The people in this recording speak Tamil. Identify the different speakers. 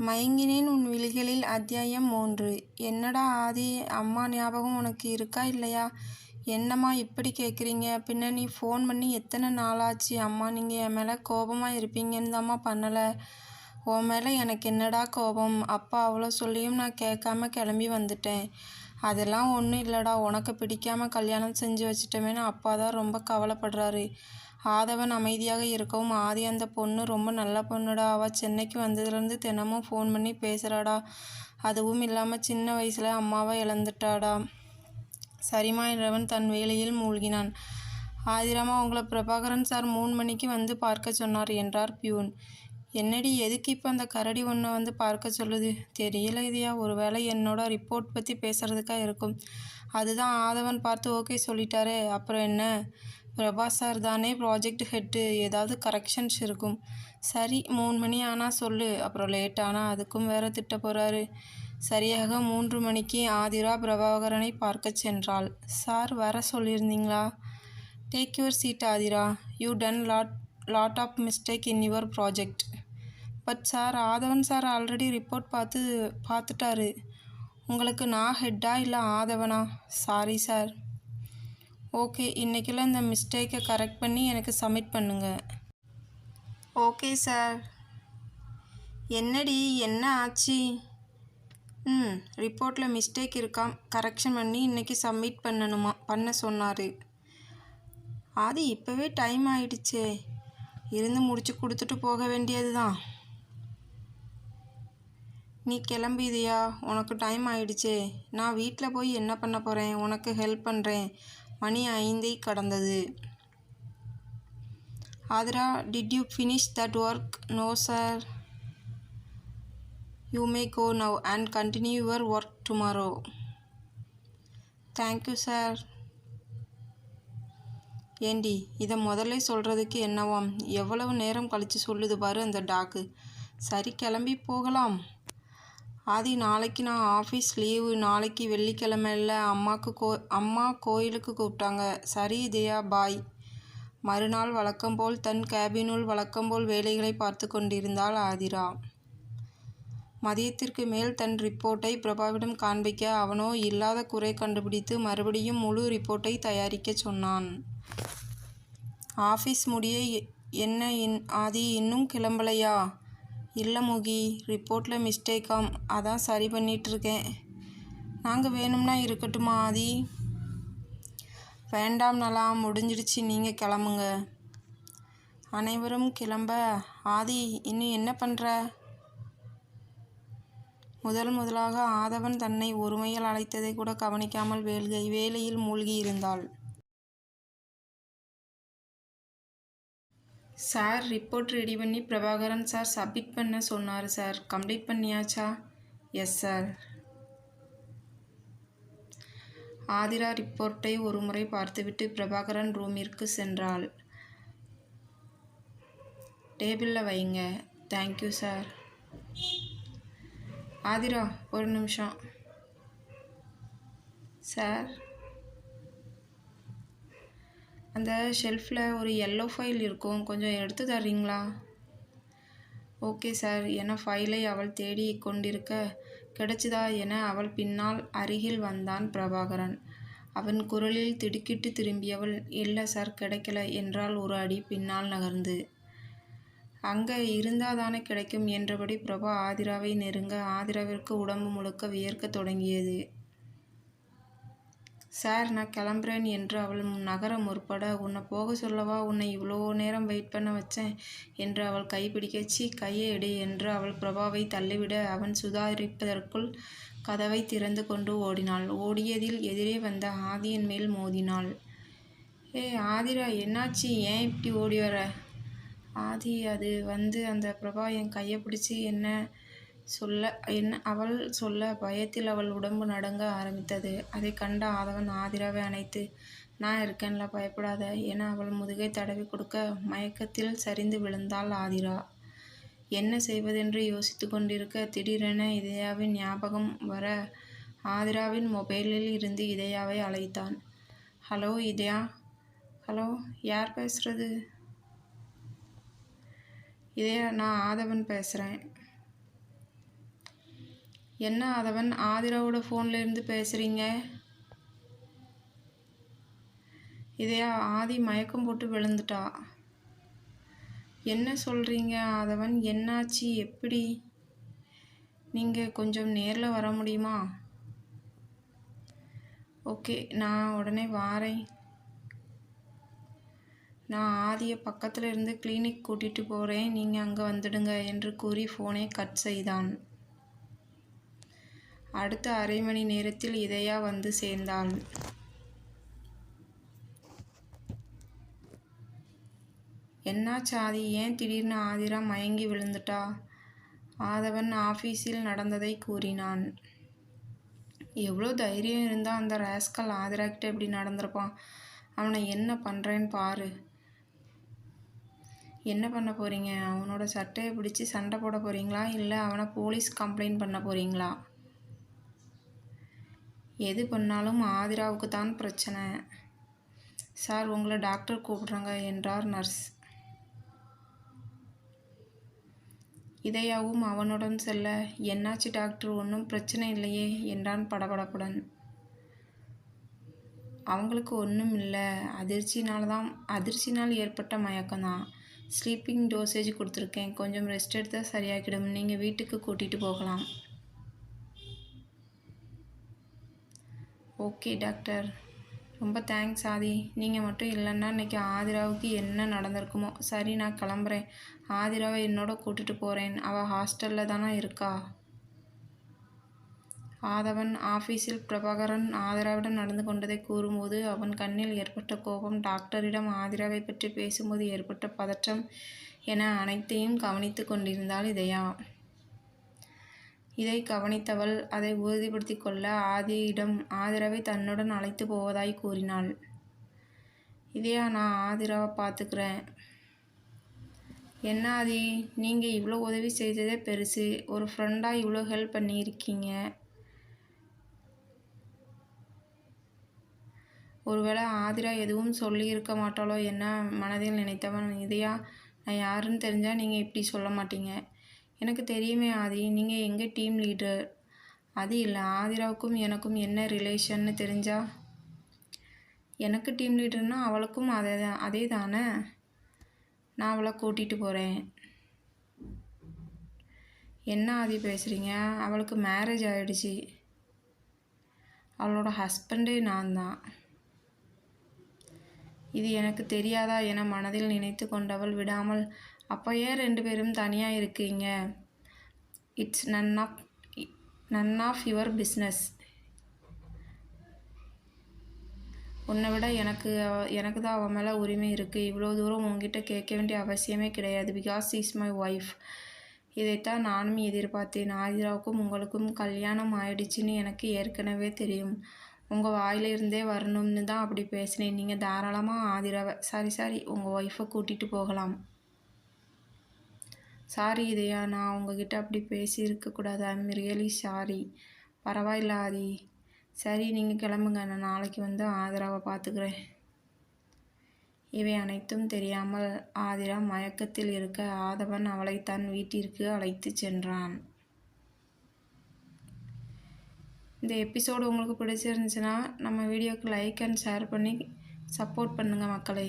Speaker 1: மயங்கினேன் உன் விழிகளில் அத்தியாயம் 3. என்னடா ஆதி, அம்மா ஞாபகம் உனக்கு இருக்கா இல்லையா? என்னம்மா இப்படி கேட்குறீங்க? பின்ன நீ ஃபோன் பண்ணி எத்தனை நாளாச்சு? அம்மா, நீங்கள் என் மேலே கோபமாக இருப்பீங்கன்னு தாம்மா பண்ணலை. உன் மேலே எனக்கு என்னடா கோபம்? அப்பா அவ்வளோ சொல்லியும் நான் கேட்காம கிளம்பி வந்துட்டேன். அதெல்லாம் ஒன்றும் இல்லைடா, உனக்கு பிடிக்காம கல்யாணம் செஞ்சு வச்சிட்டோமேன்னு அப்பா தான் ரொம்ப கவலைப்படுறாரு. ஆதவன் அமைதியாக இருக்கவும், ஆதி, அந்த பொண்ணு ரொம்ப நல்ல பொண்ணுடா. அவள் சென்னைக்கு வந்ததுலேருந்து தினமும் ஃபோன் பண்ணி பேசுகிறாடா. அதுவும் இல்லாமல் சின்ன வயசில் அம்மாவை இழந்துட்டாடா. சரிம்மா என்றவன் தன் வேலையில் மூழ்கினான். ஆதிராமா, உங்களை பிரபாகரன் சார் 3 மணிக்கு வந்து பார்க்க சொன்னார் என்றார் பியூன். என்னடி, எதுக்கு இப்போ அந்த கரடி ஒன்றை வந்து பார்க்க சொல்லுது? தெரியல இதையா, ஒருவேளை என்னோட ரிப்போர்ட் பற்றி பேசுகிறதுக்காக இருக்கும். அதுதான் ஆதவன் பார்த்து ஓகே சொல்லிட்டாரே, அப்புறம் என்ன? பிரபா சார் தானே ப்ராஜெக்ட் ஹெட்டு, ஏதாவது கரெக்ஷன்ஸ் இருக்கும். சரி, 3 மணி ஆனால் சொல்லு, அப்புறம் லேட் ஆனால் அதுக்கும் வேற திட்ட போகிறாரு. சரியாக 3 மணிக்கு ஆதிரா பிரபாகரனை பார்க்க சென்றாள். சார் வர சொல்லியிருந்தீங்களா? Take your seat Aadhira. You done lot of mistake in your project. But sir, Aadhavan sir already report பார்த்துட்டாரு. உங்களுக்கு நான் ஹெட்டா இல்லை ஆதவனா? Sorry sir. ஓகே, இன்றைக்கெல்லாம் இந்த மிஸ்டேக்கை கரெக்ட் பண்ணி எனக்கு சப்மிட் பண்ணுங்க. Okay sir. என்னடி, என்ன ஆச்சு? ரிப்போர்ட்டில் மிஸ்டேக் இருக்காம், கரெக்ஷன் பண்ணி இன்றைக்கி சப்மிட் பண்ண சொன்னார். ஆதி, இப்போவே டைம் ஆயிடுச்சே, இருந்து முடிச்சு கொடுத்துட்டு போக வேண்டியது தான். நீ கிளம்பிதியா? உனக்கு டைம் ஆயிடுச்சே. நான் வீட்டில் போய் என்ன பண்ண போகிறேன்? உனக்கு ஹெல்ப் பண்ணுறேன். மணி 5 கடந்தது. Aathira, did you finish that work? No sir. You may go now and continue your work tomorrow. Thank you sir. ஏண்டி, இதை முதல்ல சொல்கிறதுக்கு என்னவாம்? எவ்வளவு நேரம் கழித்து சொல்லுது பாரு அந்த டாக்கு. சரி, கிளம்பி போகலாம். ஆதி, நாளைக்கு நான் ஆஃபீஸ் லீவு. நாளைக்கு வெள்ளிக்கிழமை இல்லை. அம்மா கோயிலுக்கு கூப்பிட்டாங்க. சரி இதயா, பாய். மறுநாள் வழக்கம்போல் தன் கேபினுள் வழக்கம்போல் வேலைகளை பார்த்து கொண்டிருந்தாள் ஆதிரா. மதியத்திற்கு மேல் தன் ரிப்போர்ட்டை பிரபாவிடம் காண்பிக்க அவனோ இல்லாத குறை கண்டுபிடித்து மறுபடியும் முழு ரிப்போர்ட்டை தயாரிக்க சொன்னான். ஆஃபீஸ் முடிய என்ன ஆதி, இன்னும் கிளம்பலையா? இல்லை முகி, ரிப்போர்ட்டில் மிஸ்டேக்காம், அதான் சரி பண்ணிகிட்ருக்கேன். நாங்கள் வேணும்னா இருக்கட்டுமா ஆதி? வேண்டாம் நலா, முடிஞ்சிடுச்சு, நீங்கள் கிளம்புங்க. அனைவரும் கிளம்ப, ஆதி இன்னும் என்ன பண்ணுற? முதலாக ஆதவன் தன்னை ஒருமையில் அழைத்ததை கூட கவனிக்காமல் வேலையில் மூழ்கி இருந்தாள். சார், ரிப்போர்ட் ரெடி பண்ணி பிரபாகரன் சார் சப்மிட் பண்ண சொன்னார் சார். கம்ப்ளீட் பண்ணியாச்சா? Yes sir. ஆதிரா ரிப்போர்ட்டை ஒரு முறை பார்த்துவிட்டு பிரபாகரன் ரூமிற்கு சென்றாள். டேபிளில் வைங்க. Thank you sir. ஆதிரா, ஒரு நிமிஷம். சார், அந்த ஷெல்ஃபில் ஒரு எல்லோ ஃபைல் இருக்கும், கொஞ்சம் எடுத்து தர்றீங்களா? ஓகே சார் என ஃபைலை அவள் தேடி கொண்டிருக்க, கிடைச்சதா என அவள் பின்னால் அருகில் வந்தான் பிரபாகரன். அவன் குரலில் திடுக்கிட்டு திரும்பியவள், இல்லை சார், கிடைக்கல என்றால் ஒரு அடி பின்னால் நகர்ந்து. அங்கே இருந்தாதானே கிடைக்கும் என்றபடி பிரபா ஆதிராவை நெருங்க, ஆதிராவிற்கு உடம்பு முழுக்க வியர்க்க தொடங்கியது. சார், நான் கிளம்புறேன் என்று அவள் நகர முற்பட, உன்னை போக சொல்லவா உன்னை இவ்வளோ நேரம் வெயிட் பண்ண வச்சேன் என்று அவள் கைப்பிடிக்க, கையை எடு என்று அவள் பிரபாவை தள்ளிவிட, அவன் சுதாரிப்பதற்குள் கதவை திறந்து கொண்டு ஓடினாள். ஓடியதில் எதிரே வந்த ஆதியின் மேல் மோதினாள். ஏ ஆதிரா, என்னாச்சு? ஏன் இப்படி ஓடி வர? ஆதி, அது வந்து அந்த பிரபா என் கையை பிடிச்சி அவள் சொல்ல பயத்தில் அவள் உடம்பு நடுங்க ஆரம்பித்தது. அதை கண்ட ஆதவன் ஆதிராவை அணைத்து, நான் இருக்கேன்ல, பயப்படாத என அவள் முதுகை தடவி கொடுக்க, மயக்கத்தில் சரிந்து விழுந்தாள் ஆதிரா. என்ன செய்வதென்று யோசித்து கொண்டிருக்க, திடீரென இதயாவின் ஞாபகம் வர ஆதிராவின் மொபைலில் இருந்து இதயாவை அழைத்தான். ஹலோ இதயா. ஹலோ, யார் பேசுகிறது? இதயா, நான் ஆதவன் பேசுகிறேன். என்ன ஆதவன், ஆதிராவோட ஃபோன்லேருந்து பேசுகிறீங்க? இதையா? ஆதி மயக்கம் போட்டு விழுந்துட்டா. என்ன சொல்கிறீங்க ஆதவன்? என்னாச்சு? எப்படி? நீங்கள் கொஞ்சம் நேரில் வர முடியுமா? ஓகே, நான் உடனே வாரேன். நான் ஆதியை பக்கத்தில் இருந்து கிளினிக் கூட்டிகிட்டு போகிறேன், நீங்கள் அங்கே வந்துடுங்க என்று கூறி ஃபோனை கட் செய்தான். அடுத்த அரை மணி நேரத்தில் இதயா வந்து சேர்ந்தாள். என்னாச்சு ஆதி? ஏன் திடீர்னு ஆதிரா மயங்கி விழுந்துட்டா? ஆதவன் ஆஃபீஸில் நடந்ததை கூறினான். எவ்வளோ தைரியம் இருந்தால் அந்த ராஸ்கல் ஆதிராக்கிட்ட இப்படி நடந்திருப்பான். அவனை என்ன பண்ணுறேன்னு பாரு. என்ன பண்ண போகிறீங்க? அவனோட சட்டையை பிடிச்சி சண்டை போட போகிறீங்களா, இல்லை அவனை போலீஸ் கம்ப்ளைண்ட் பண்ண போகிறீங்களா? எது பண்ணாலும் ஆதிராவுக்கு தான் பிரச்சனை. சார், உங்களை டாக்டர் கூப்பிட்றாங்க என்றார் நர்ஸ். இதயாவும் அவனுடன் செல்ல, என்னாச்சு டாக்டர்? ஒன்றும் பிரச்சனை இல்லையே என்றான் படபடப்புடன். அவங்களுக்கு ஒன்றும் இல்லை, அதிர்ச்சினால் ஏற்பட்ட மயக்கம்தான். ஸ்லீப்பிங் டோசேஜ் கொடுத்துருக்கேன், கொஞ்சம் ரெஸ்ட் எடுத்தால் சரியாகிடும். நீங்கள் வீட்டுக்கு கூட்டிகிட்டு போகலாம். ஓகே டாக்டர், ரொம்ப தேங்க்ஸ் ஆதி. நீங்கள் மட்டும் இல்லைன்னா இன்றைக்கி ஆதிராவுக்கு என்ன நடந்திருக்குமோ. சரி, நான் கிளம்புறேன். ஆதிராவை என்னோட கூட்டிகிட்டு போகிறேன். அவள் ஹாஸ்டலில் தானே இருக்கா? ஆதவன் ஆஃபீஸில் பிரபாகரன் ஆதிராவிடம் நடந்து கொண்டதை கூறும்போது அவன் கண்ணில் ஏற்பட்ட கோபம், டாக்டரிடம் ஆதிராவை பற்றி பேசும்போது ஏற்பட்ட பதற்றம் என அனைத்தையும் கவனித்து கொண்டிருந்தாள் இதயா. இதை கவனித்தவள் அதை உறுதிப்படுத்தி கொள்ள ஆதியிடம் ஆதிராவை தன்னுடன் அழைத்து போவதாய் கூறினாள். இதயா, நான் ஆதிராவை பார்த்துக்கிறேன். என்ன ஆதி, நீங்கள் இவ்வளோ உதவி செய்ததே பெருசு. ஒரு ஃப்ரெண்டாக இவ்வளோ ஹெல்ப் பண்ணியிருக்கீங்க. ஒருவேளை ஆதிரா எதுவும் சொல்லியிருக்க மாட்டாளோ என்ன மனதில் நினைத்தவன், இதயா, நான் யாருன்னு தெரிஞ்சால் நீங்கள் இப்படி சொல்ல மாட்டீங்க. எனக்கு தெரியுமே ஆதி, நீங்கள் எங்கள் டீம் லீடர். அது இல்லை, ஆதிராவுக்கும் எனக்கும் என்ன ரிலேஷன்னு தெரிஞ்சா? எனக்கு டீம் லீடர்னா அவளுக்கும் அதே தானே. நான் அவளை கூட்டிகிட்டு போகிறேன். என்ன ஆதி பேசுகிறீங்க? அவளுக்கு மேரேஜ் ஆகிடுச்சு. அவளோட ஹஸ்பண்டே நான் தான். இது எனக்கு தெரியாதா என மனதில் நினைத்து கொண்டவள் விடாமல், அப்போ ஏன் 2 பேரும் தனியாக இருக்கீங்க? It's none of your business. உன்னை விட எனக்கு தான் அவன் மேலே உரிமை இருக்குது. இவ்வளோ தூரம் உங்ககிட்ட கேட்க வேண்டிய அவசியமே கிடையாது. Because is my wife. இதைத்தான் நானும் எதிர்பார்த்தேன். ஆதிராவுக்கும் உங்களுக்கும் கல்யாணம் ஆயிடுச்சுன்னு எனக்கு ஏற்கனவே தெரியும். உங்கள் வாயிலிருந்தே வரணும்னு தான் அப்படி பேசினேன். நீங்கள் தாராளமாக ஆதிராவை, சாரி உங்கள் ஒய்ஃபை கூட்டிகிட்டு போகலாம். சாரி இதயா, நான் உங்ககிட்ட அப்படி பேசியிருக்கக்கூடாது. I'm really sorry. பரவாயில்ல ஆதி. சரி, நீங்கள் கிளம்புங்க. நான் நாளைக்கு வந்து ஆதிராவை பார்த்துக்கிறேன். இவை அனைத்தும் தெரியாமல் ஆதிரா மயக்கத்தில் இருக்க ஆதவன் அவளை தன் வீட்டிற்கு அழைத்து சென்றான். இந்த எபிசோடு உங்களுக்கு பிடிச்சிருந்துச்சுன்னா நம்ம வீடியோக்கு லைக் அண்ட் ஷேர் பண்ணி சப்போர்ட் பண்ணுங்கள் மக்களே.